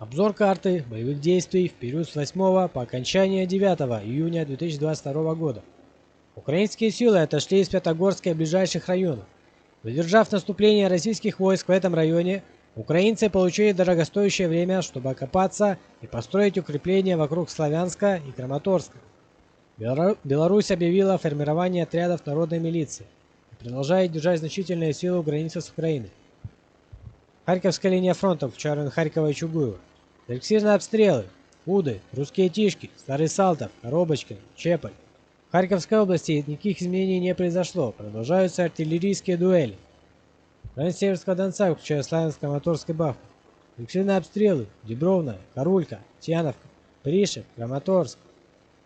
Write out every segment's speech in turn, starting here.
Обзор карты боевых действий в период с 8 по окончание 9 июня 2022 года. Украинские силы отошли из Пятигорска и ближайших районов. Задержав наступление российских войск в этом районе, украинцы получили дорогостоящее время, чтобы окопаться и построить укрепления вокруг Славянска и Краматорска. Беларусь объявила о формировании отрядов народной милиции и продолжает держать значительные силы у границы с Украиной. Харьковская линия фронта в районе Харькова и Чугуева. Фиксированные обстрелы. Уды, русские тишки, Старый Салтов, Коробочкин, Чеполь. В Харьковской области никаких изменений не произошло. Продолжаются артиллерийские дуэли. Район Северского Донца, включая Славянск, Краматорск и Бахмут. Фиксированные обстрелы. Дебровна, Карулька, Тьяновка, Пришев, Краматорск.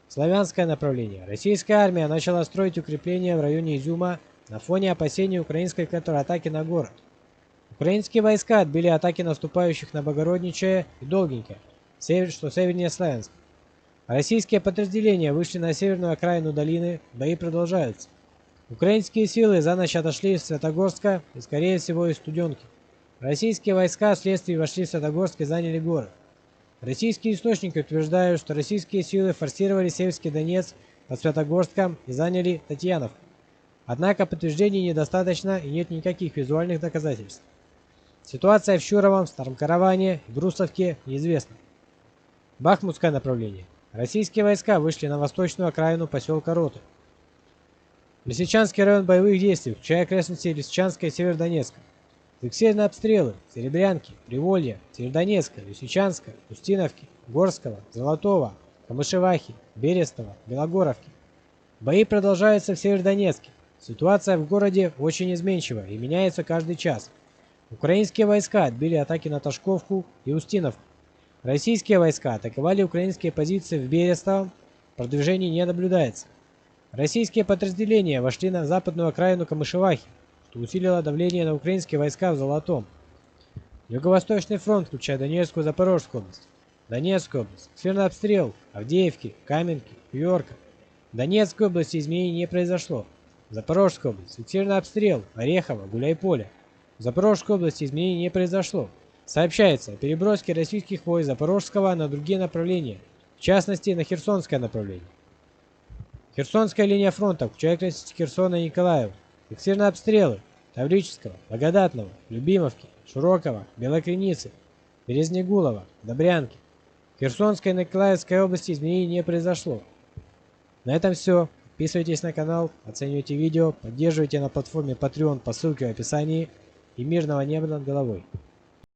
Славянское направление. Российская армия начала строить укрепления в районе Изюма на фоне опасений украинской контратаки на город. Украинские войска отбили атаки наступающих на Богородничее и Долгенькое, что севернее Славянска. Российские подразделения вышли на северную окраину долины, бои продолжаются. Украинские силы за ночь отошли из Святогорска и, скорее всего, из Студенки. Российские войска вследствие вошли в Святогорск и заняли город. Российские источники утверждают, что российские силы форсировали Северский Донец под Святогорском и заняли Татьяновку. Однако подтверждений недостаточно и нет никаких визуальных доказательств. Ситуация в Щуровом, Старом Караване и Брусовке неизвестна. Бахмутское направление. Российские войска вышли на восточную окраину поселка Роты. Лисичанский район боевых действий, включая окрестности Лисичанска и Северодонецка. Фиксированы обстрелы Серебрянки, Приволья, Северодонецка, Лисичанска, Устиновки, Горского, Золотого, Камышевахи, Берестова, Белогоровки. Бои продолжаются в Северодонецке. Ситуация в городе очень изменчива и меняется каждый час. Украинские войска отбили атаки на Ташковку и Устиновку. Российские войска атаковали украинские позиции в Берестовом, продвижений не наблюдается. Российские подразделения вошли на западную окраину Камышевахи, что усилило давление на украинские войска в Золотом. Юго-Восточный фронт, включая Донецкую и Запорожскую область. Донецкая область. Фиксированный обстрел Авдеевки, Каменки, Нью-Йорка. В Донецкой области изменений не произошло. Запорожская область. Фиксированный обстрел Орехова, Гуляйполя. В Запорожской области изменений не произошло. Сообщается о переброске российских войск Запорожского на другие направления, в частности на Херсонское направление. Херсонская линия фронта, включая окрестности Херсона и Николаева. Фиксированы обстрелы Таврического, Благодатного, Любимовки, Широкого, Белокреницы, Березнегулова, Добрянки. В Херсонской и Николаевской области изменений не произошло. На этом все. Подписывайтесь на канал, оценивайте видео, поддерживайте на платформе Patreon по ссылке в описании и мирного неба над головой.